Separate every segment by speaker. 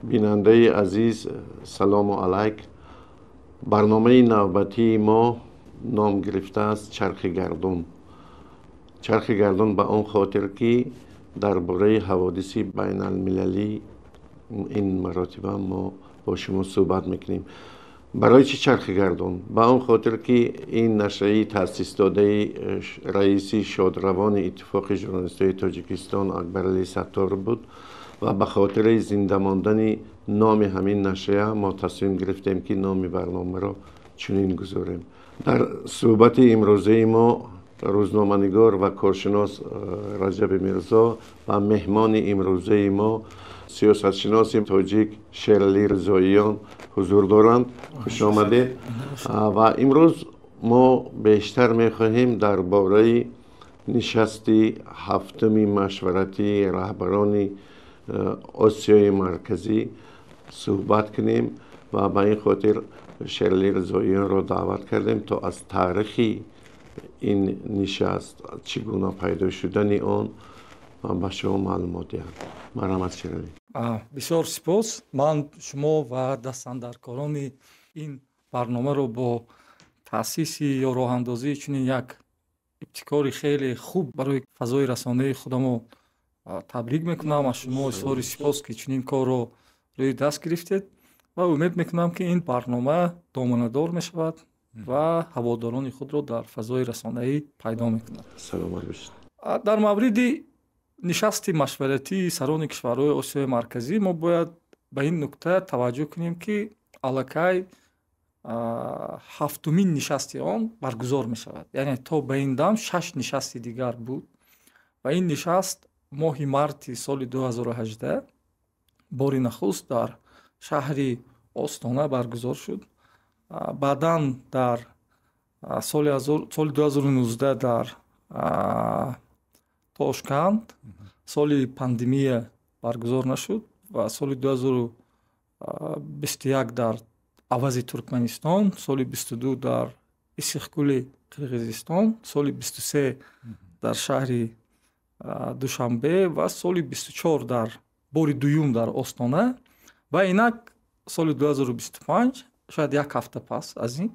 Speaker 1: بیننده عزیز سلام علیک. برنامه نوبتی ما نام گرفته است چرخ گردون. چرخ گردون به آن خاطر که درباره حوادث بین المللی این مراتب ما با شما صحبت میکنیم. برای چی چرخ گردون؟ به آن خاطر که این نشریه تأسیس داده رئیس شادروان اتفاق ژورنالیست‌های تاجیکستان اکبرعلی ستار بود و به خاطر زنده ماندن نام همین نشریه ما تصمیم گرفتیم که نام برنامه را چنین گذاریم. در صحبت امروزه ما روزنامه‌نگار و کارشناس رجب میرزا و مهمان امروزه ما سیاستشناس تاجیک شیرعلی رضاییان حضور دارند. خوش آمدید. و امروز ما بیشتر می‌خواهیم درباره نشست هفتم مشورتی رهبران آسیای مرکزی صحبت کنیم و به این خاطر شیرعلی رضاییان را دعوت کردیم تا از تاریخ این نشست چگونه پیدا شدن آن به شما معلومات دهم. مرحمت شیرعلی.
Speaker 2: بسیار سپاس. من شما و دستاندرکاران این برنامه رو با تأسیس یا راه اندازی چنین یک ابتکاری خیلی خوب برای فضای رسانه خودم تبریک میکنم. از شما اظهار سپاس که چنین کار رو روی دست گرفتید و امید میکنم که این برنامه دامنه‌دار میشود و هواداران خود رو در فضای رسانه‌ای پیدا میکند.
Speaker 1: سلامت باشید.
Speaker 2: در مورد نشست مشورتی سران کشورهای آسیای مرکزی ما باید به این نکته توجه کنیم که الکی هفتمین نشست آن برگزار می شود. یعنی تا به این دم 6 نشست دیگر بود و این نشست ماه مارت سال 2018 باری نخست در شهر آستانه برگزار شد. بعداً در سال 2019 در تاشکند، سال پاندمی برگزار نشد و سال 2021 در авази Туркменистон, соли 22 дар Исихкули Қирғизистон, соли 23 дар шаҳри Душанбе ва соли 24 дар бори дуюм дар Остона ва инак соли 2025 шояд як ҳафта пас аз ин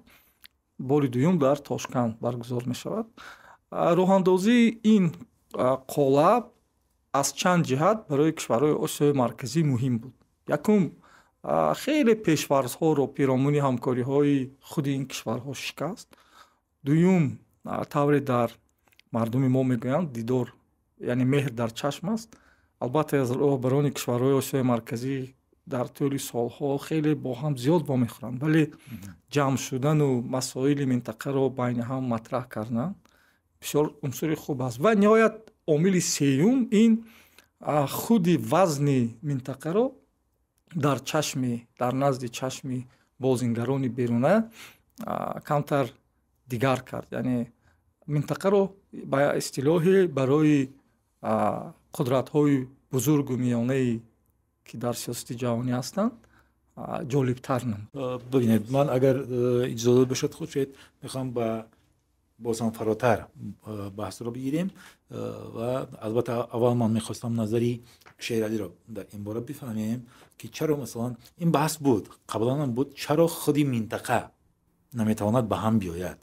Speaker 2: бори дуюм дар Тошканд баргузор мешавад. роҳандозии ин қолаб аз чанд ҷиҳат барои кишварҳои Осиёи марказӣ муҳим буд. якум, خیلی پیش‌فرض‌ها رو پیرامون همکاری‌های خود این کشورها شکست. دوم، طوری در مردم ما میگویند دیدار یعنی مهر در چشم است. البته از رهبران کشورهای آسیای مرکزی در طول سالها خیلی با هم زیاد وامیخورند، ولی جمع شدن و مسائل منطقه را بین هم مطرح کردن بسیار عنصر خوب است. و نهایت عامل سوم این خود وزن منطقه را در نزد چشم بازنگران بیرونه کمتر دیگر کرد. یعنی منطقه رو با اصطلاح برای قدرت‌های بزرگ و میانه‌ای که در سیاست جهانی هستند جالب‌تر نمود.
Speaker 3: ببینید، من اگر اجازه بشد خودشید میخوام بازم فراتر بحث رو بگیریم و البته اول من میخواستم نظری شیرعلی رو در این باره بفهمیم که چرا مثلا این بحث بود قبلا هم بود، چرا خودی منطقه نمیتواند به هم بیاید.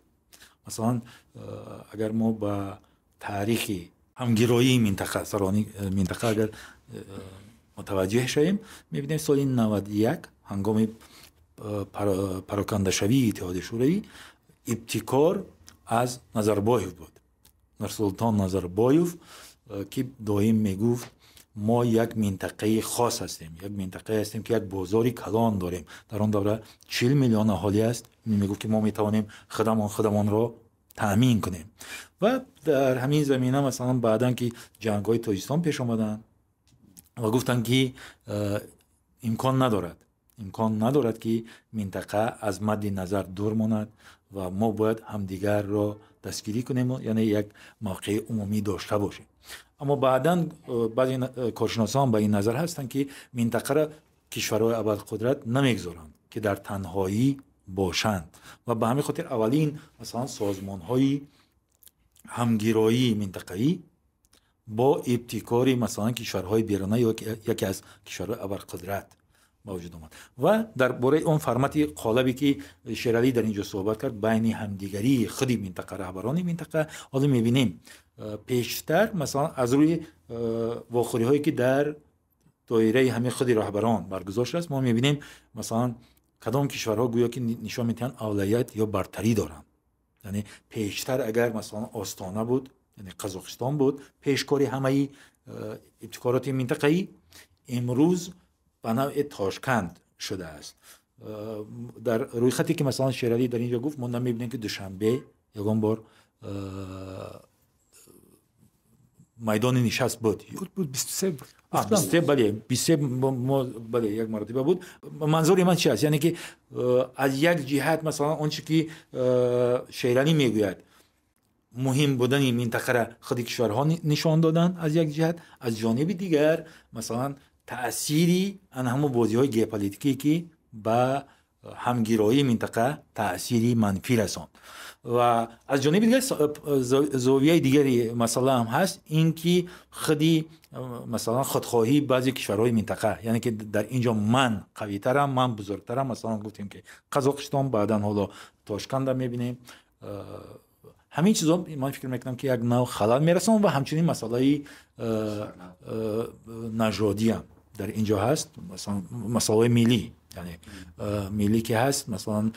Speaker 3: مثلا اگر ما با تاریخ همگرایی منطقه سرانی منطقه اگر متوجه شویم میبینیم سال 91 هنگام پراکنده شوی اتحاد شوروی ابتکار از نظربایف بود، نورسلطان نظربایف، که دائم میگفت ما یک منطقه خاص هستیم، یک منطقه هستیم که یک بازاری کلان داریم. در آن دوره 40 میلیون اهالی است. میگفت که ما میتوانیم خودمان را تأمین کنیم. و در همین زمینه مثلا بعدن که جنگ‌های تاجیکستان پیش آمدن و گفتن که امکان ندارد که منطقه از مد نظر دور ماند و ما باید همدیگر را دستگیری کنیم، یعنی یک موقع عمومی داشته باشیم. اما بعداً بعضی کارشناسان به این نظر هستند که منطقه را کشورهای ابرقدرت نمیگذارند که در تنهایی باشند و به همین خاطر اولین مثلا سازمان‌های همگرایی منطقه‌ای با ابتکار مثلا کشورهای بیرونی یا یکی از کشورهای ابرقدرت موجود آمد و درباره اون فرمت قالبی که شیر علی در اینجا صحبت کرد بین همدیگری خودی منطقه رهبران منطقه، حالا میبینیم پیشتر مثلا از روی واخوری هایی که در دایره همه خودی رهبران برگزار شده است، ما میبینیم مثلا کدام کشورها گویا که نشان میدن اولویت یا برتری دارن. یعنی پیشتر اگر مثلا آستانه بود، یعنی قزاقستان بود پیشکاری همه ابتکارات منطقه‌ای، امروز به نوع تاشکند شده است. در روی خطی که مثلا شیر علی در اینجا گفت، ما نمیبینیم که دوشنبه یکم بار میدان نشست بود
Speaker 2: 23 بود.
Speaker 3: 23 بله یک مرتبه بود. منظور من چی است؟ یعنی که از یک جهت مثلا آنچه که شیر علی میگوید مهم بودن منطقه را خود کشورها نشان دادن از یک جهت، از جانب دیگر مثلا تأثیری ان همون بازی‌های ژئوپلیتیکی که به همگرایی منطقه تأثیری منفی رساند. و از جانب دیگر زاویه دیگری مسئله هم هست، این که خودی مثلا خودخواهی بعضی کشورهای منطقه، یعنی که در اینجا من قوی ترم، من بزرگترم. مثلا گفتیم که قزاقستان، بعدن حالا تاشکند میبینیم. همین چیزا من فکر میکنم که یک نوع خلل میرسون و همچنین مسئله نژادی هم در اینجا هست. مثلا مسئله ملی، یعنی ملی که هست، مثلا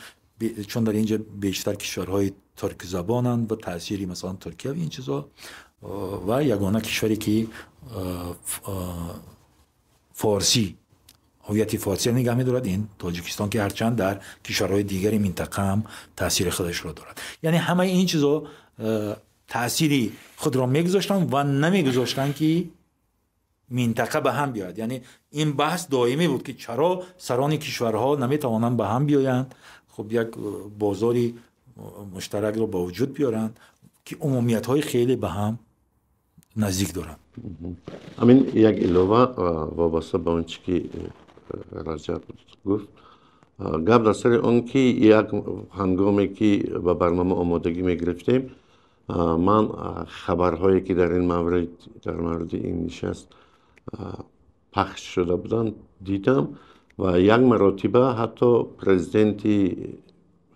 Speaker 3: چون در اینجا بیشتر کشورهای ترک زبانند و تأثیری مثلا ترکیه و این چیزا، و یگانه کشوری که فارسی هویت فارسی نگاه می‌دارد این تاجیکستان، که هرچند در کشورهای دیگری منطقه هم تأثیر خودش را دارد. یعنی همه این چیزا تأثیری خود را میگذاشتن و نمیگذاشتن که منطقه به هم بیاید. یعنی این بحث دائمی بود که چرا سران کشورها نمیتوانند به هم بیایند، خب یک بازاری مشترک رو با وجود بیارند که عمومیت‌های خیلی به هم نزدیک دارند.
Speaker 1: همین یک علاوه وابسته به اون چی که رجب گفت، گپ در سر اون که یک هنگامی که به برنامه آمادگی میگرفتیم، من خبرهایی که در این مورد این نشست پخش شده بودن دیدم و یک مرتبه حتی پرزیدنت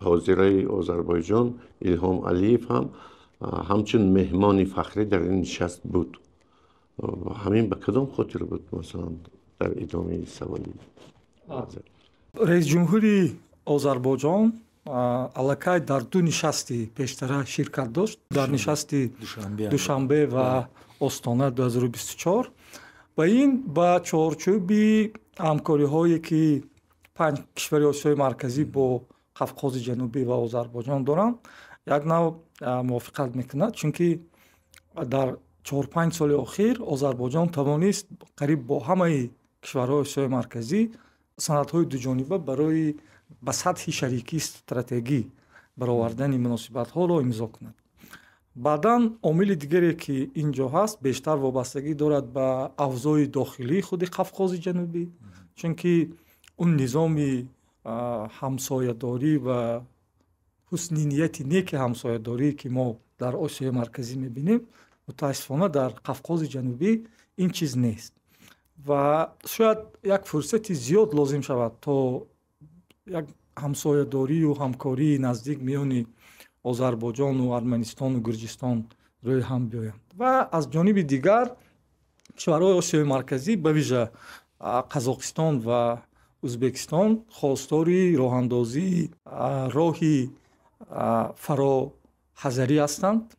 Speaker 1: حاضره آذربایجان ایلهام علیف هم همچون مهمان فخری در این نشست بود. همین به کدام خاطر بود؟ مثلا در ادامه سوالی
Speaker 2: رئیس جمهوری آذربایجان الکای در دو نشستی پیشتر شرکت داشت، در نشستی دوشنبه و آستانه 2024 و این با چارچوبی همکاری هایی که 5 کشور آسیای مرکزی با قفقاز جنوبی و آذربایجان دارند یک نوع موافقت میکند، چونکه در 4-5 سال اخیر آذربایجان توانست قریب با همه کشورهای آسیای مرکزی سندهای دوجانبه برای به سطح شریکی استراتژی برآوردن مناسبت‌ها را امضا کند. بعداً عامل دیگری که اینجا هست بیشتر وابستگی دارد به اوضاع داخلی خود قفقاز جنوبی، چونکه اون نظام همسایه‌داری و حسن نیت نیک همسایه‌داری که ما در آسیای مرکزی می‌بینیم، متأسفانه در قفقاز جنوبی این چیز نیست و شاید یک فرصت زیاد لازم شود تا یک همسایه‌داری و همکاری نزدیک میان آذربایجان و ارمنستان و گرجستان روی هم بیایند. و از جانب دیگر کشورهای آسیای مرکزی به ویژه قزاقستان و ازبکستان خواستاری راه اندازی راهی فراحضری هستند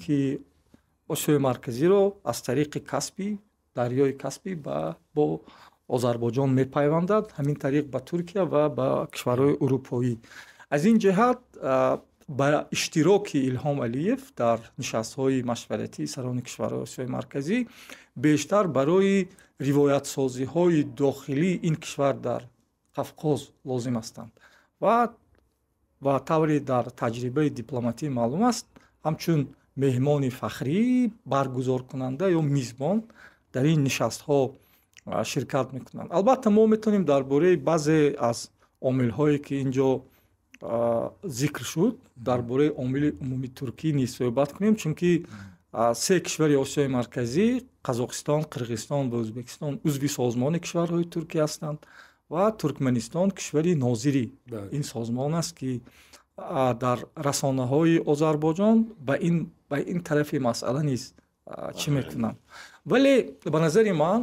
Speaker 2: که آسیای مرکزی را از طریق کاسپی، دریای کاسپی با آذربایجان میپیوندد، همین طریق به ترکیه و به کشورهای اروپایی. از این جهت با اشتراک ایلهام علیف در نشست‌های مشورتی سران کشورهای آسیای مرکزی بیشتر برای روایت سازی‌های داخلی این کشور در قفقاز لازم هستند و طوری در تجربه دیپلماتی معلوم است همچون مهمان فخری برگزار کننده یا میزبان در این نشست‌ها شرکت میکنند. البته ما میتونیم درباره بعضی از عامل‌هایی که اینجا ذکر شد درباره عامل عمومی ترکی نیز صحبت کنیم، چونکه 3 کشور آسیای مرکزی قزاقستان، قرغیزستان و ازبکستان عضو سازمان کشورهای ترکی هستند ва Туркменистон кишвари нозири ин созмон аст, ки дар расонаҳои Озарбойҷон ба ин тарафи масъала низ чӣ мекунанд. Вале ба назари ман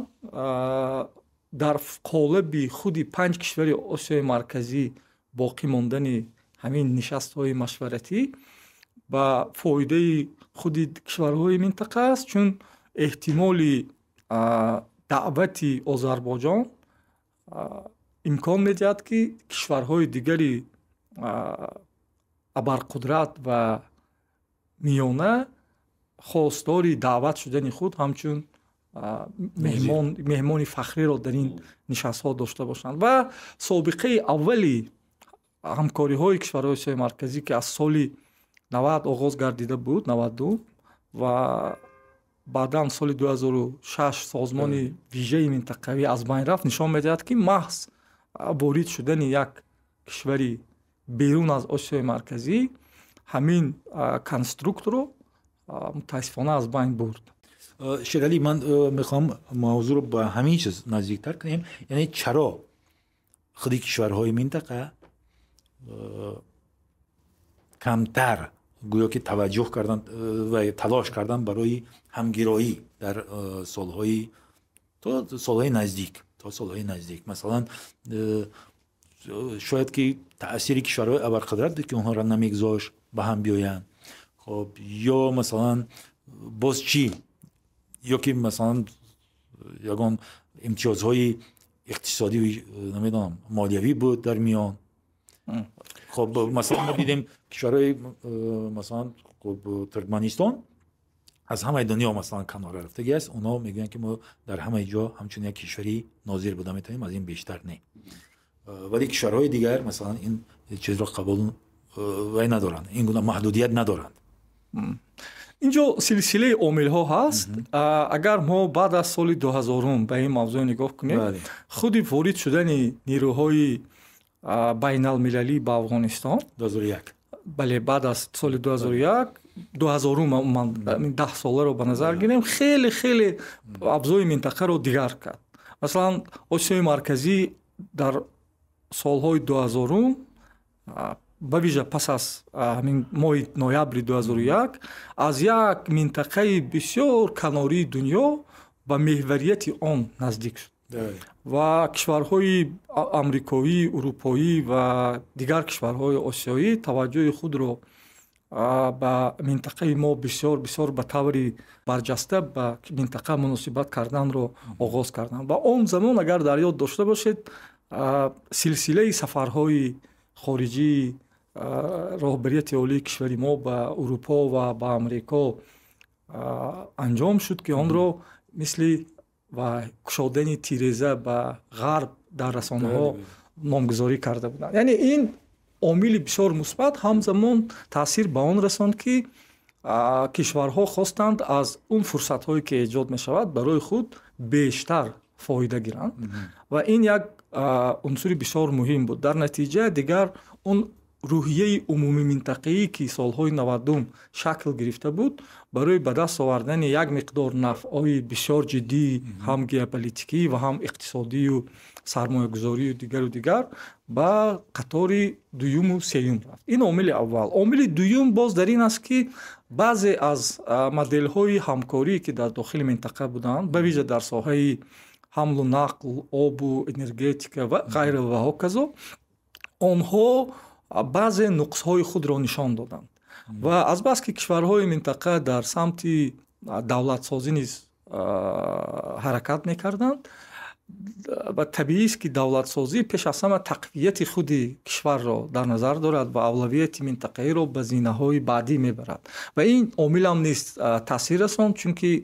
Speaker 2: дар қолаби худи 5 кишвари Осиёи Марказӣ боқӣ мондани ҳамин нишастҳои машваратӣ ба фоидаи худи кишварҳои минтақа аст, чун эҳтимоли даъвати Озарбойҷон имкон медиҳад, ки кишварҳои дигари абарқудрат ва миёна хостори даъват шудани худ ҳамчун меҳмони фахриро дар ин нишастҳо дошта бошанд. Ва собиқаи аввали ҳамкориҳои кишварҳои Осиёи Марказӣ, ки аз соли 90 оғоз гардида буд, 92, ва баъдан соли 2006 созмони вижаи минтақавӣ аз байн рафт, нишон медиҳад, ки маҳз ворид шудани як кишвари берун аз Осиёи Марказӣ ҳамин конструкторро мутаассифона аз байн бурд.
Speaker 3: Шералӣ, ман мехоҳам мавзӯъро ба ҳамин чиз наздиктар кунем. Яъне чаро худи кишварҳои минтақа камтар гӯё ки таваҷҷӯҳ кардан ва талош кардан барои ҳамгироӣ дар солҳои наздик. Масалан, шояд ки таъсири кишварҳои абарқудрат буд ки онҳоро намегзошт ба ҳам биёянд. хоб ё масалан боз чӣ, ё ки масалан ягон имтиёзҳои иқтисодӣ, намедонам, молиявӣ буд дар миён. خب مثلا ما دیدیم کشورهای مثلا ترکمنستان از همه دنیا مثلا کنار رفتگی است. اونا میگن که ما در همه جا همچون یک کشوری ناظر بوده میتونیم، از این بیشتر نه. ولی کشورهای دیگر مثلا این چیز را قبول وای ندارند، این گونه محدودیت ندارند.
Speaker 2: اینجا سلسله عامل ها هست. اگر ما بعد از سال 2000 به این موضوع نگاه کنیم، خودی وارد شدن نیروهای بین المللی با افغانستان 2001 بله بعد از سال 2001 2000 من 10 ساله رو به نظر گیریم، خیلی خیلی ابزار منطقه رو دیگر کرد. مثلا آسیای مرکزی در سالهای 2000 به ویژه پس از همین ماه نوامبر 2001 از یک منطقه بسیار کناری دنیا به محوریت آن نزدیک شد و کشورهای آمریکایی، اروپایی و دیگر کشورهای آسیایی توجه خود را به منطقه ما بسیار بسیار به طور برجسته به منطقه مناسبت کردن را آغاز کردند. و آن زمان اگر در یاد داشته باشید سلسله سفرهای خارجی راهبریت عالی کشور ما به اروپا و به آمریکا انجام شد که آن را مثل و کشادن تیرزه به غرب در رسانه ها نامگذاری کرده بودند. یعنی این عامل بسیار مثبت همزمان تاثیر به آن رساند که کشورها خواستند از اون فرصت هایی که ایجاد می شود برای خود بیشتر فایده گیرند و این یک عنصر بسیار مهم بود. در نتیجه دیگر اون روحیه عمومی منطقه‌ای که سالهای 90 شکل گرفته بود برای به دست آوردن یک مقدار نفع‌های بسیار جدی هم ژئوپلیتیکی و هم اقتصادی و سرمایه‌گذاری و دیگر با قطار دوم و سوم رفت. این عامل اول. عامل دوم باز در این است که بعضی از مدل‌های همکاری که در داخل منطقه بودند به ویژه در ساحه حمل و نقل، آب و انرژتیک و غیره و هکذا آنها بعضی نقص‌های خود را نشان دادند و از بس که کشورهای منطقه در سمت دولت سازی نیز حرکت می‌کردند و طبیعی است که دولت سازی پیش از همه تقویت خود کشور را در نظر دارد و اولویت منطقه‌ای را به زینه‌های بعدی می‌برد و این عامل هم نیست تاثیر رساند، چون که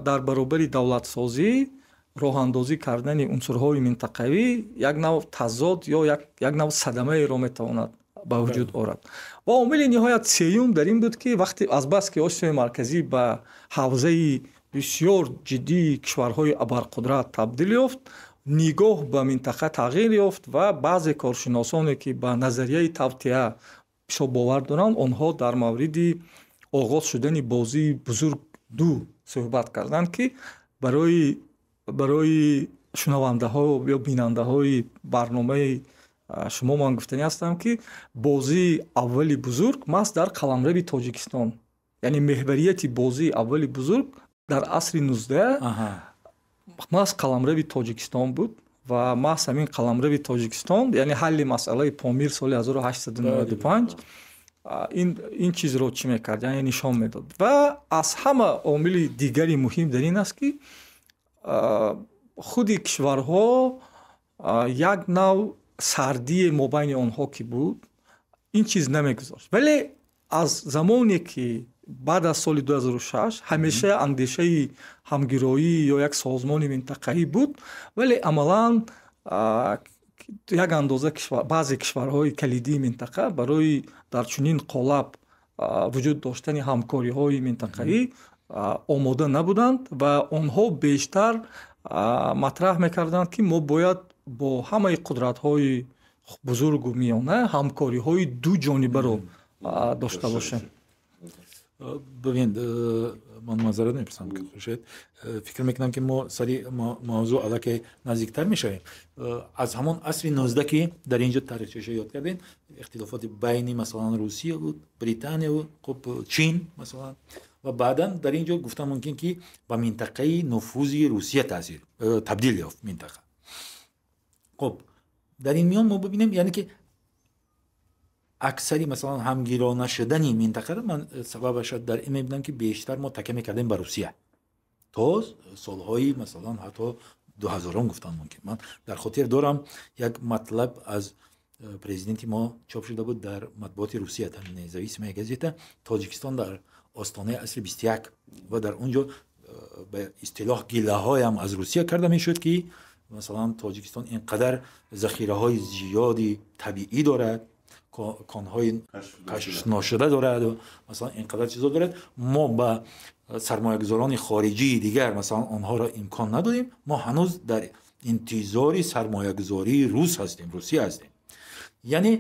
Speaker 2: در برابر دولت سازی راه اندازی کردن عنصرهای منطقوی یک نوع تضاد یا یک نوع صدمه را میتواند به وجود آورد. و عامل نهایت سوم در این بود که وقتی از بس که آسیای مرکزی به حوزه بسیار جدی کشورهای ابرقدرت تبدیل یافت، نگاه به منطقه تغییر یافت و بعضی کارشناسانی که به نظریه توطئه بسیار باور دارند آنها در مورد آغاز شدن بازی بزرگ دو صحبت کردند که برای шунавандаҳо ё бинандаҳои барномаи шумо ман гуфтанӣ ҳастам, ки бозии аввали бузург маҳз дар қаламрави Тоҷикистон, яъне меҳварияти бозии аввали бузург дар асри 19 маҳз қаламрави Тоҷикистон буд ва маҳз ҳамин қаламрави Тоҷикистон, яъне ҳалли масъалаи Помир соли 1895 ин чизро чӣ мекард, яъне нишон медод. Ва аз ҳама омили дигари муҳим дар ин аст, ки худи кишварҳо як нав сардии мобайни онҳо ки буд, ин чиз намегузошт. Вале аз замоне ки баъд аз соли 2006 ҳамеша андешаи ҳамгироӣ ё як созмони минтақаӣ буд, вале амалан як андоза баъзе кишварҳои калидии минтақа барои дар чунин қолаб вуҷуд доштани ҳамкориҳои минтақаӣ омода набуданд ва онҳо бештар матраҳ мекарданд, ки мо бояд бо ҳамаи қудратҳои бузургу миёна ҳамкориҳои дуҷонибаро дошта бошем.
Speaker 3: бибин ман мазарат мепурсам, ки хушед фикр мекунам, ки мо сари мавзӯъ аллакай наздиктар мешавем. аз ҳамон асри 19 ки дар инҷо тарихчиша ёд кардем, ихтилофоти байни масалан Русия буд, Британия буд, хуб Чин масалан, ва баъдан дар инҷо гуфтам мумкин, ки ба минтақаи нуфузи Русия таъсир табдил ёфт минтақа. хуб дар ин миён мо бибинем, яъне ки аксари масалан ҳамгирона шудани минтақаро ман сабабаша дар ин мебинам, ки бештар мо такя мекардем ба Русия то солҳои масалан ҳатто 2000 гуфтам мумкин. ман дар хотир дорам як матлаб аз президенти мо чоп шуда буд дар матбуоти Русия, дар независимая газета, Тоҷикистон дар остонаи асри 21, ва дар онҷо ба истилоҳ гилаҳоям аз Русия карда мешуд, ки масалан Тоҷикистон инқадар захираҳои зиёди табиӣ дорад, конҳои кашфношуда дорад, масалан инқадар чизо дорад, мо ба сармоягузорони хориҷии дигар масалан онҳоро имкон надодем, мо ҳанӯз дар интизори сармоягузории рус ҳастем, Русия ҳастем. яъне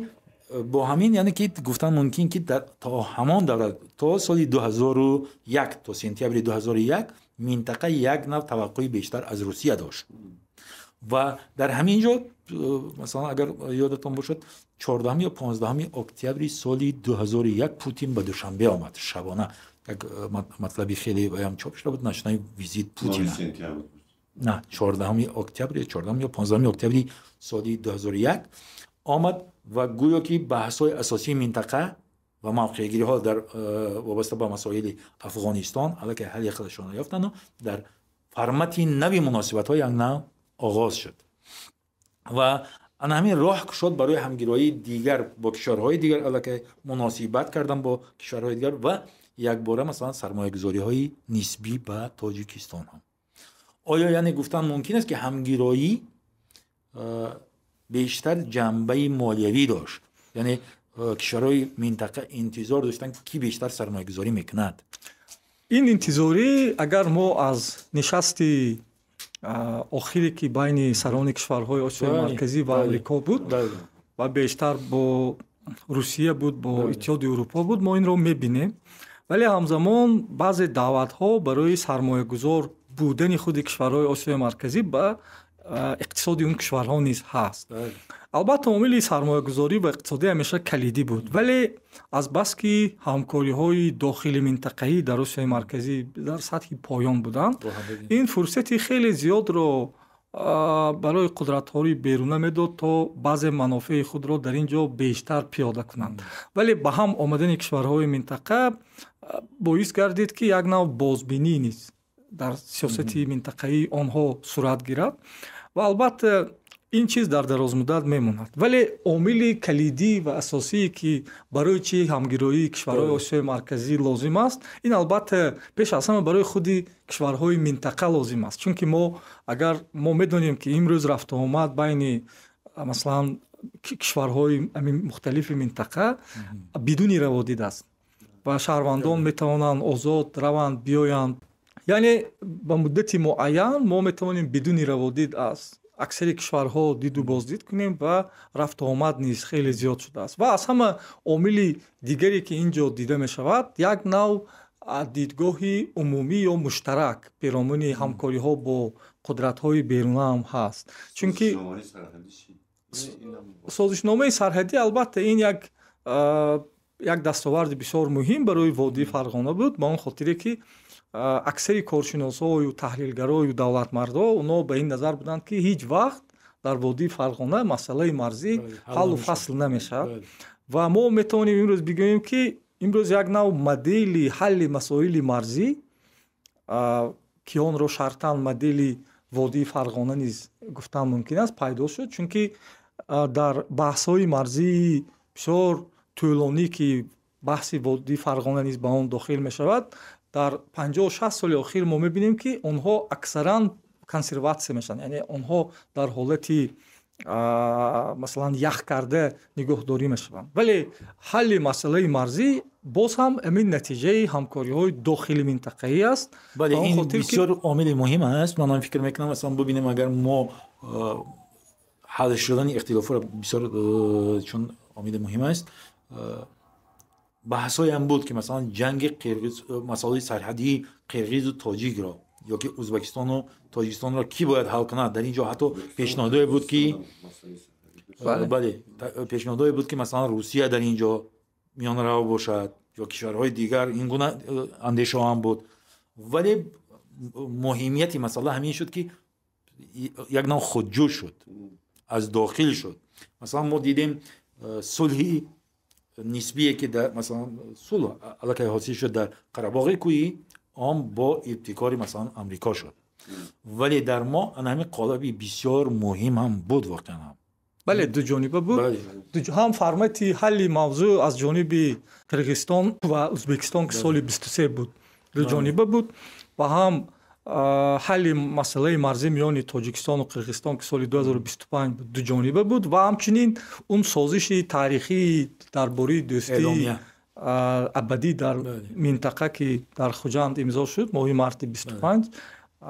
Speaker 3: бо ҳамин, яъне ки гуфтан мумкин, ки то ҳамон давра, то соли 2001, то сентябри 2001 минтақа як нав таваққуи бештар аз Русия дошт. ва дар ҳамин ҷо масалан агар ёдатон бошад 14 ё 15 октябри соли 2001 Путин ба Душанбе омад шабона. як матлаби хеле ям чоп шуда буд, начинаи визит Путина. на 14 октябри 14 ё 15 октябри соли 2001 омад ва гӯё ки баҳсҳои асосии минтақа ва мавқеъгириҳо дар вобаста ба масоили Афғонистон аллакай ҳалли худашона ёфтанд, дар формати нави муносибатҳо як нав оғоз шуд ва ана ҳамин роҳ кушод барои ҳамгироии дигар бо кишварҳои дигар, аллакай муносибат кардан бо кишварҳои дигар ва якбора масалан сармоягузориҳои нисбӣ ба Тоҷикистон ҳам. оё яъне гуфтан мумкин аст, ки ҳамгироӣ бештар ҷанбаи молиявӣ дошт, яъне кишварҳои минтақа интизор доштанд, ки бештар сармоягузорӣ мекунад.
Speaker 2: ин интизорӣ агар мо аз нишасти охире ки байни сарони кишварҳои Осиёи марказӣ ва Амрико буд ва бештар бо Русия буд, бо Иттиҳоди Урупо буд, мо инро мебинем. вале ҳамзамон баъзе даъватҳо барои сармоягузор будани худи кишварҳои Осиёи марказӣ ба иқтисоди он кишварҳо низ ҳаст. албатта омили сармоягузорӣ ва иқтисодӣ ҳамеша калидӣ буд, вале азбаски ҳамкориҳои дохили минтақаӣ дар Осиёи марказӣ дар сатҳи поён буданд, ин фурсати хеле зиёдро барои қудратҳои беруна медод, то баъзе манофеи худро дар ин ҷо бештар пиёда кунанд. вале ба ҳам омадани кишварҳои минтақа боис гардид, ки як нав бозбинӣ низ дар сиёсати минтақаи онҳо сурат гирад ва албатта ин чиз дар дарозмуддат мемонад. вале омили калидӣ ва асосие, ки барои чӣ ҳамгироии кишварҳои Осиёи марказӣ лозим аст, ин албатта пеш аз ҳама барои худи кишварҳои минтақа лозим аст. чунки агар мо медонем, ки имрӯз рафтуомад байни масалан кишварҳои мухталифи минтақа бидуни раводид аст ва шаҳрвандон метавонанд озод раванд биёянд, яъне ба муддати муайян мо метавонем бидуни раводид аст аксари кишварҳо диду боздид кунем ва рафту омад низ хеле зиёд шудааст. ва аз ҳама омили дигаре ки ин ҷо дида мешавад, як нав دیدگاهی عمومی یا مشترک پیرامون همکاری‌ها با قدرت‌های بیرونی هم هست. چونکه سازشنامه سرحدی البته این یک دستاورد بسیار مهم برای وادی فرغانه بود، با اون خاطری که اکثر کارشناسا و تحلیلگرا و دولتمردا اونا به این نظر بودند که هیچ وقت در وادی فرغانه مسئله مرزی حل و فصل نمیشه و ما میتونیم امروز بگوییم که امروز یک نوع مدل حل مسائل مرزی که آن را شرطاً مدل وادی فرغانه نیز گفتن ممکن است پیدا شد، چونکه در بحث‌های مرزی بسیار طولانی که بحث وادی فرغانه نیز به آن داخل می شود، در 50-60 سال اخیر ما می‌بینیم که آنها اکثراً کنسرواتسی میشن، یعنی آنها در حالتی مثلا یخ کرده نگهداری میشوند. ولی حل مسئله مرزی باز هم همین نتیجه همکاری‌های داخلی منطقه‌ای است.
Speaker 3: بله این بسیار عامل مهم است. من فکر میکنم مثلا ببینیم اگر ما حل شدن اختلافات را بسیار چون عامل مهم است، بحث‌های هم بود که مثلا جنگ قرقیز، مسائل سرحدی قرقیز و تاجیک را یا که ازبکستان و تاجیکستان را کی باید حل کند. در اینجا حتی پیشنهادی بود که بله پیشنهادی بود که مثلا روسیه در اینجا میان رو باشد یا کشورهای دیگر، این گونه اندیشه هم بود. ولی مهمیت مسئله همین شد که یک نوع خودجو شد، از داخل شد. مثلا ما دیدیم صلحی نسبیه که در مثلا صلح علاقه حاصل شد در قره‌باغ کوهی آن با ابتکار مثلا امریکا شد، ولی در ما همین قالبی بسیار مهم هم بود واقعا هم.
Speaker 2: بله دو جانبه بود. هم فرمتی حل موضوع از جانب قرقیزستان و ازبکستان که سال 23 بود دو جانبه بود و هم حل مسئله مرزی میان تاجیکستان و قرقیزستان که سال 2025 بود دو جانبه بود و همچنین اون سازش تاریخی درباره دوستی ابدی در منطقه که در خوجند امضا شد ماه مارت 25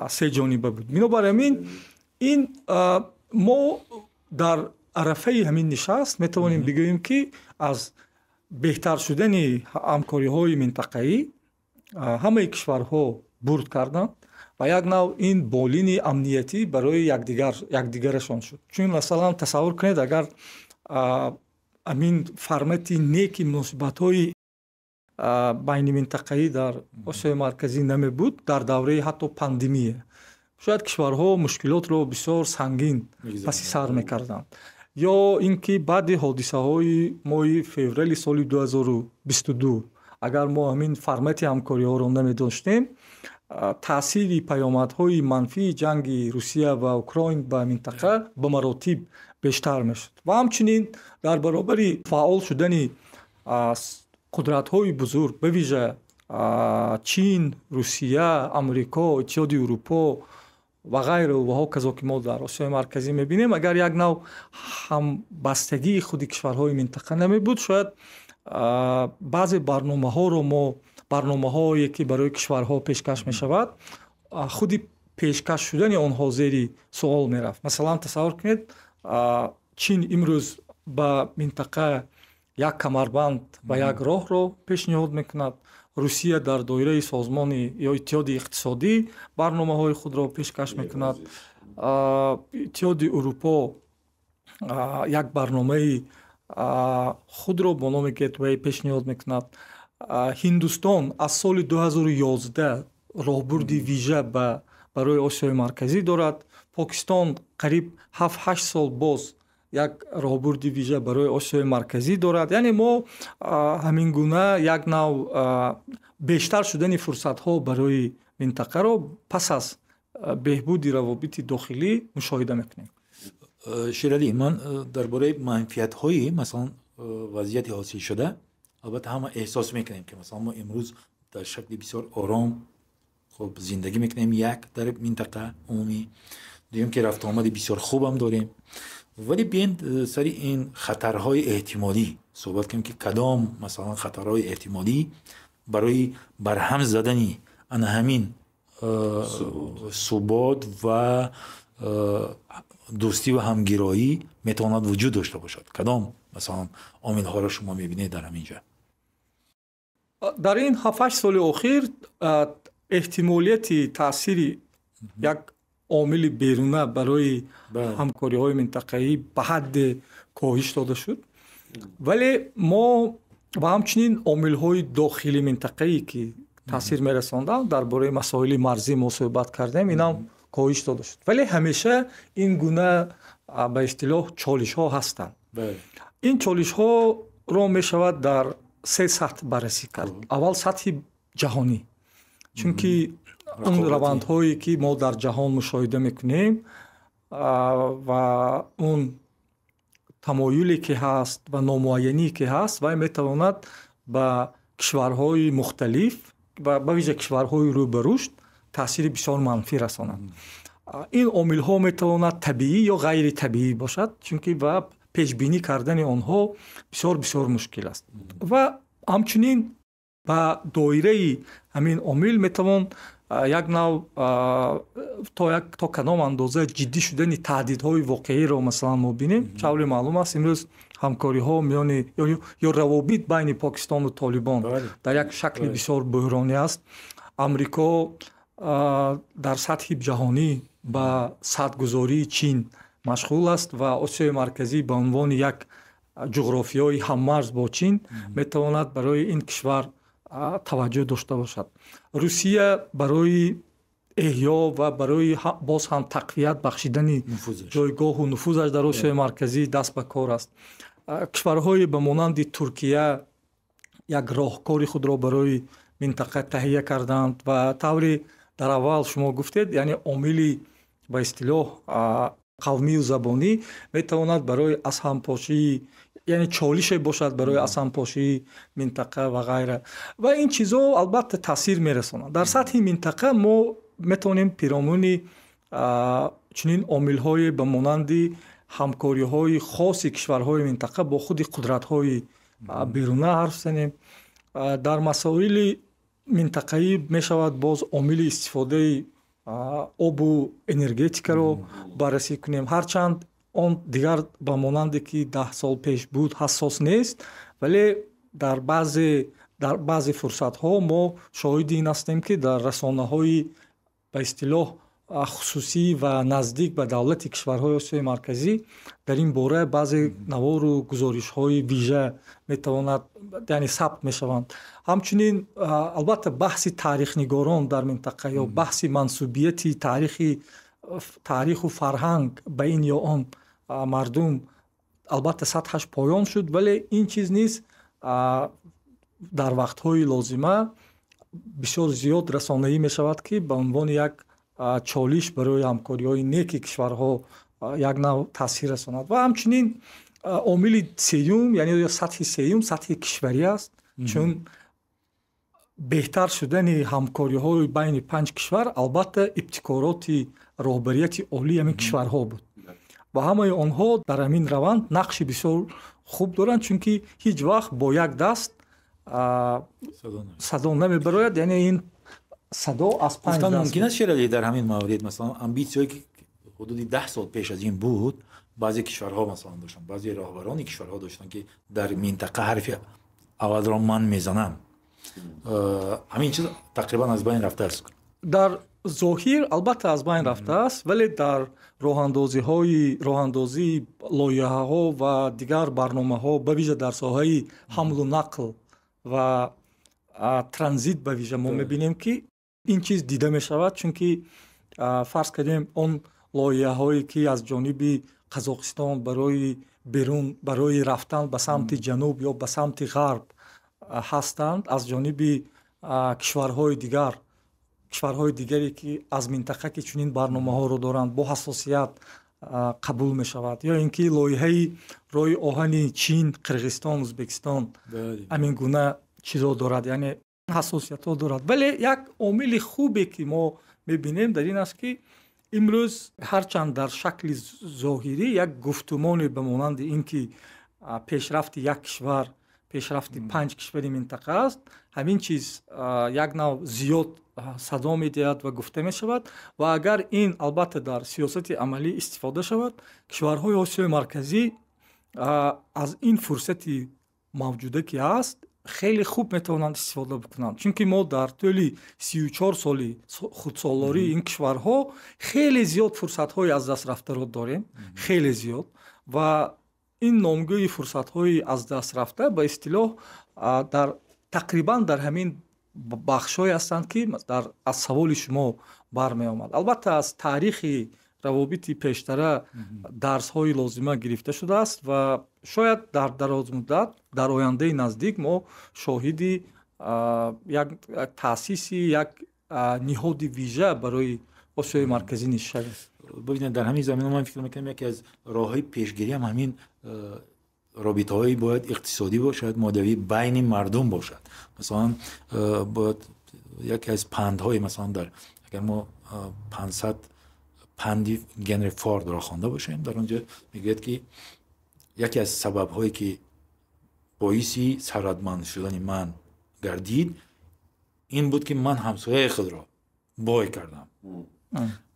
Speaker 2: سه جانبه بود. بنابراین این ما در عرفه همین نشست میتوانیم بگوییم که از بهتر شدن همکاری‌های منطقه‌ای همه کشورها برد کردند و یک نوع این بالین امنیتی برای یکدیگرشان شد. چون مثلا تصور کنید اگر امین فرمتی نیکی مناسبت‌های بین منطقه‌ای در آسیای مرکزی نمی بود در دوره حتی پاندمیه، شاید کشورها مشکلات رو بسیار سنگین پس سر می‌کردند. یا اینکه بعد حادثه‌های ماه فوریه سال 2022 اگر ما همین فرمت همکاری‌ها رو نمی‌داشتیم، تأثیر پیامدهای منفی جنگ روسیه و اوکراین به منطقه به مراتب بیشتر میشد و همچنین در برابر فعال شدن قدرت‌های بزرگ به ویژه چین، روسیه، آمریکا، اتحادیه اروپا و غیره و ها کذا که ما در آسیای مرکزی می‌بینیم، اگر یک نوع هم بستگی خود کشورهای منطقه نمی بود، شاید بعضی برنامه‌ها رو ما برنامه‌هایی که برای کشورها پیشکش می‌شود خودی پیشکش شدن آنها زیر سوال می‌رفت. مثلا تصور کنید چین امروز به منطقه یک کمربند و یک راه رو پیشنهاد می‌کند، روسیه در دایره سازمان یا اتحاد اقتصادی برنامه‌های خود را پیشکش می‌کند، اتحاد اروپا یک برنامه خود را با نام گیتوی پیشنهاد می‌کند، هندوستان از سال 2011 راهبرد ویژه برای آسیای مرکزی دارد، پاکستان قریب 7-8 سال باز یک راهبرد ویژه برای آسیای مرکزی دارد. یعنی ما همین گونه یک نوع بیشتر شدن فرصت‌ها برای منطقه را پس از بهبود روابط داخلی مشاهده می‌کنیم.
Speaker 3: شیرالی، من درباره منفیت‌های مثلا وضعیت حاصل شده البته همه احساس میکنیم که مثلا ما امروز در شکل بسیار آرام خب زندگی میکنیم، یک در منطقه عمومی، دیدیم که رفت آمد بسیار خوب هم داریم، ولی بیاین سری این خطرهای احتمالی صحبت کنیم که کدام مثلا خطرهای احتمالی برای برهم زدنی همین ثبات و دوستی و همگرایی میتواند وجود داشته باشد. کدام مثلا عامل ها را شما میبینید در همینجا؟
Speaker 2: дар ин 7-8 соли охир эҳтимолияти таъсири як омили беруна барои ҳамкориҳои минтақаӣ ба ҳадде коҳиш дода шуд, вале мо ва ҳамчунин омилҳои дохили минтақаӣ ки таъсир мерасонданд дар бораи масоили марзӣ мо суҳбат кардем, инам коҳиш дода шуд, вале ҳамеша ин гуна ба истилоҳ чолишҳо ҳастанд. ин чолишҳоро мешавад дар се сатҳ баррасӣ кард. аввал сатҳи ҷаҳонӣ, чунки он равандҳое ки мо дар ҷаҳон мушоҳида мекунем ва он тамоюле ки ҳаст ва номуайяние ки ҳаст, вай метавонад ба кишварҳои мухталиф ва ба виҷа кишварҳои рӯ ба рушд таъсири бисёр манфӣ расонад. ин омилҳо метавонад табиӣ ё ғайри табиӣ бошад, чунки ва пешбинӣ кардани онҳо бисёр бисёр мушкил аст. ва ҳамчунин ба доираи ҳамин омил метавон як нав то кадом андоза ҷиддӣ шудани таҳдидҳои воқеиро масалан мо бинем. чавли маълум аст имрӯз ҳамкориҳо миёни ё равобит байни Покистону Толибон дар як шакли бисёр бӯҳронӣ аст. амрико дар сатҳи ҷаҳонӣ ба садгузории Чин машғул аст ва Осиёи марказӣ ба унвони як ҷуғрофияи ҳаммарз бо Чин метавонад барои ин кишвар таваҷҷӯҳ дошта бошад. Русия барои эҳё ва барои боз ҳам тақвият бахшидани ҷойгоҳу нуфузаш дар Осиёи марказӣ даст ба кор аст. кишварҳои ба монанди Туркия як роҳкори худро барои минтақа таҳия карданд ва таври дар аввал шумо гуфтед, яъне омили ба истилоҳ қавмию забонӣ метавонад барои асҳампошии, яъне чолише бошад барои асҳампошии минтақа ва ғайра. ва ин чизҳо албатта таъсир мерасонад. дар сатҳи минтақа мо метавонем пиромони чунин омилҳое ба монанди ҳамкориҳои хоси кишварҳои минтақа бо худи қудратҳои беруна ҳарф занем. дар масоили минтақаӣ мешавад боз омили истифодаи обу энергетикаро баррасӣ кунем. ҳарчанд он дигар ба монанде ки 10 сол пеш буд ҳассос нест, вале дар баъзе фурсатҳо мо шоҳиди ин ҳастем ки дар расонаҳои ба истилоҳ хусусӣ ва наздик ба давлати кишварҳои Осиёи марказӣ дар ин бора баъзе навору гузоришҳои вижа метавонад яъне сабт мешаванд. ҳамчунин албатта баҳси таърихнигорон дар минтақа ё баҳси мансубияти таъриху фарҳанг ба ин ё он мардум албатта сатҳаш поён шуд, вале ин чиз низ дар вақтҳои лозима бисёр зиёд расонаӣ мешавад ки ба унвони як чолиш барои ҳамкориҳои неки кишварҳо як нав таъсир расонад. ва ҳамчунин омили сеюм, яъне ё сатҳи сеюм сатҳи кишварӣ аст, чун беҳтар шудани ҳамкориҳои байни 5 кишвар албатта ибтикороти роҳбарияти олии ҳамин кишварҳо буд ва ҳамаи онҳо дар ҳамин раванд нақши бисёр хуб доранд, чунки ҳеҷ вақт бо як даст садо намебарояд, яъне ин садо аз 5 даст.
Speaker 3: мумкин аст шерали дар ҳамин маврид масалан амбитсияе ки ҳудуди 10 сол пеш аз ин буд баъзе кишварҳо масалан доштанд, баъзе роҳбарони кишварҳо доштанд ки дар минтақа ҳарфи аввалро ман мезанам. ҳамин чиз тақрибан аз байн рафтааст.
Speaker 2: дар зоҳир албатта аз байн рафтааст, вале дар роҳандозии лоиҳаҳо ва дигар барномаҳо ба вижа дар соҳаи ҳамлу нақл ва транзит ба вижа мо мебинем ки ин чиз дида мешавад, чунки фарз кардем он лоиҳаҳое ки аз ҷониби Қазоқистон барои берун барои рафтан ба самти ҷануб ё ба самти ғарб ҳастанд, аз ҷониби кишварҳои дигаре ки аз минтақа ки чунин барномаҳоро доранд бо ҳассосият қабул мешавад, ё ин ки лоиҳаи роҳи оҳани Чин, Қирғизистон, Ӯзбекистон ҳамин гуна чизо дорад, яъне ҳассосиятҳо дорад. вале як омили хубе ки мо мебинем дар ин аст ки имрӯз ҳарчанд дар шакли зоҳирӣ як гуфтумоне ба монанди ин ки пешрафти як кишвар пешрафти 5 кишвари минтақа аст, ҳамин чиз як нав зиёд садо медиҳад ва гуфта мешавад ва агар ин албатта дар сиёсати амалӣ истифода шавад, кишварҳои Осиёи марказӣ аз ин фурсати мавҷуда ки ҳаст خیلی خوب میتونند استفاده بکنند، چون ما در طول 34 سالی خودسالاری این کشورها خیلی زیاد فرصت های از دست رفته رو داریم، خیلی زیاد، و این نامگوی فرصت های از دست رفته به اصطلاح در تقریبا در همین بخش‌های هستند که از سوال شما برمی آمد. البته از تاریخ روابط پیشتر درس‌های لازمه گرفته شده است و شاید در دراز مدت در آینده نزدیک ما شاهدی یک تأسیس یک نهاد ویژه برای آسیای مرکزی نیز شویم.
Speaker 3: ببینید در همین زمینه من فکر می‌کنم یکی از راه‌های پیشگیری هم همین رابطه‌های باید اقتصادی باشد، مادوی بین مردم باشد. مثلا باید یکی از پندهای مثلا در اگر ما 500 پندی گنری فورد را خوانده باشیم، در اونجا میگه که یکی از سبب‌هایی که باعثی ثروتمند شدن من گردید این بود که من همسایه خود را بای کردم.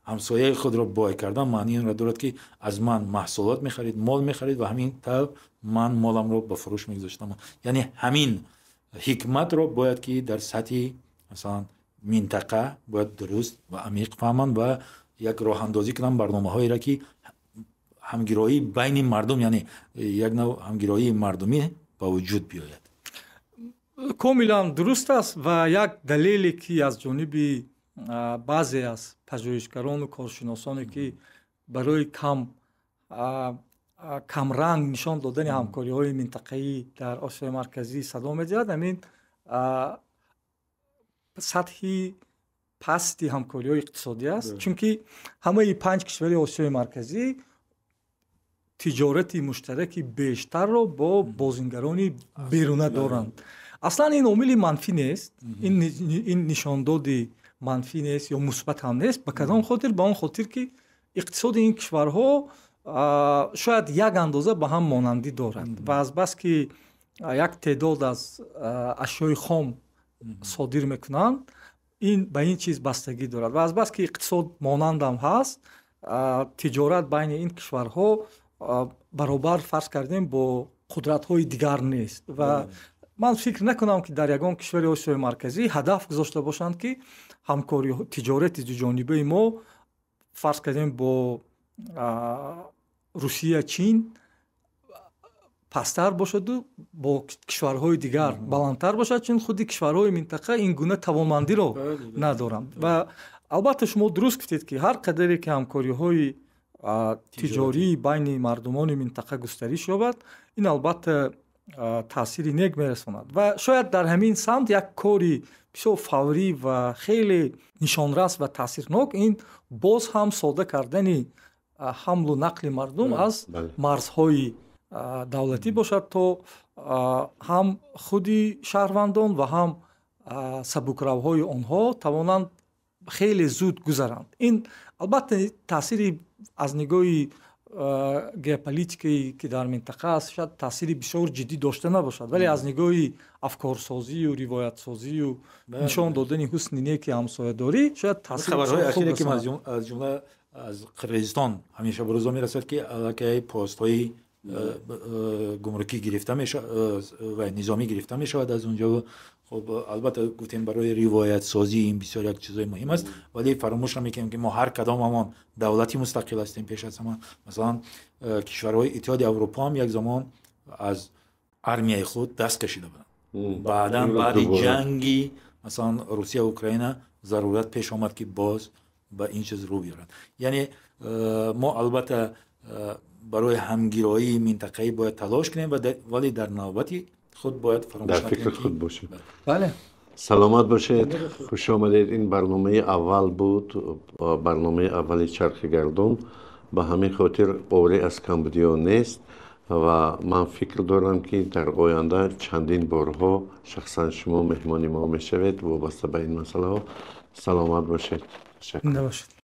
Speaker 3: همسایه خود را بای کردم معنی این را دارد که از من محصولات می‌خرید، مال می‌خرید و همین طور من مالم را به فروش می‌گذاشتم. یعنی همین حکمت را باید که در سطح مثلا منطقه باید درست و عمیق فهمند و یک راه اندازی کنم برنامه‌هایی را که همگرایی بین مردم، یعنی یک نوع همگرایی مردمی با وجود بیاید.
Speaker 2: کاملا درست است و یک دلیلی که از جانب بعضی از پژوهشگران و کارشناسانی که برای کم رنگ نشان دادن همکاری‌های منطقه‌ای در آسیای مرکزی صدا می‌زد، همین سطحی پستی همکاری‌های اقتصادی است، چون که همه 5 کشور آسیای مرکزی تجارتی مشترکی بیشتر را با بازیگران بیرونه دارند. اصلا این عامل منفی نیست، این نشاندادی منفی نیست یا مثبت هم نیست. به کدام خاطر؟ به آن خاطر که اقتصاد این کشورها شاید یک اندازه به هم مانندی دارند و از بس که یک تعداد از اشیاء خام صادر میکنند این به این چیز بستگی دارد و از بس که اقتصاد مانند هم هست، تجارت بین این کشورها برابر فرض کردیم با قدرت‌های دیگر نیست و من فکر نکنم که در یگان کشور آسیای مرکزی هدف گذاشته باشند که همکاری تجارت دوجانبه ما فرض کردیم با روسیه، چین پستر باشد و با کشورهای دیگر بلندتر باشد، چون خودی کشورهای منطقه این گونه توانمندی را ندارند. و البته شما درست گفتید که هر قدری که همکاری‌های تجاری بین مردمان منطقه گسترش یابد، این البته تأثیری نیک میرساند و شاید در همین سمت یک کاری بسیار فوری و خیلی نشانرس و تاثیرناک این باز هم ساده کردن حمل و نقل مردم از مرزهای دولتی باشد تا هم خودی شهروندان و هم سبکروهای آنها توانند خیلی زود گذرند. این البته تأثیری از نگاه گئوپلیتیکی که در منطقه است شاید تأثیری بسیار جدی داشته نباشد، ولی از نگاه افکارسازی و روایت سازی و نشان دادن حسن نیک همسایه‌داری شاید تأثیر
Speaker 3: خبرهای اخیری که از جمله از قرقیزستان همیشه به روز میرسد که علاقه پست‌های گمرکی گرفته میشه و نظامی گرفته میشه از اونجا. خب البته گفتیم برای روایت سازی این بسیار یک چیزای مهم است، ولی فراموش نمیکنیم که ما هر کدام همان دولتی مستقل هستیم پیش از همه. مثلا کشورهای اتحاد اروپا هم یک زمان از ارمیای خود دست کشیده بودند، بعد جنگی مثلا روسیه و اوکراین ضرورت پیش آمد که باز به این چیز رو بیارن. یعنی ما البته برای همگرایی منطقه‌ای باید تلاش کنیم ولی در نوبتی خود باید فراموش
Speaker 1: در فکر خود باشیم.
Speaker 2: بله.
Speaker 1: سلامت باشید، خوش آمدید. این برنامه اول بود، برنامه اولی چرخ گردون. به همین خاطر قوری از کمبودیا نیست و من فکر دارم که در آینده چندین بارها شخصا شما مهمان ما میشوید وابسته به این مسئله ها. سلامت باشید.
Speaker 2: شکر.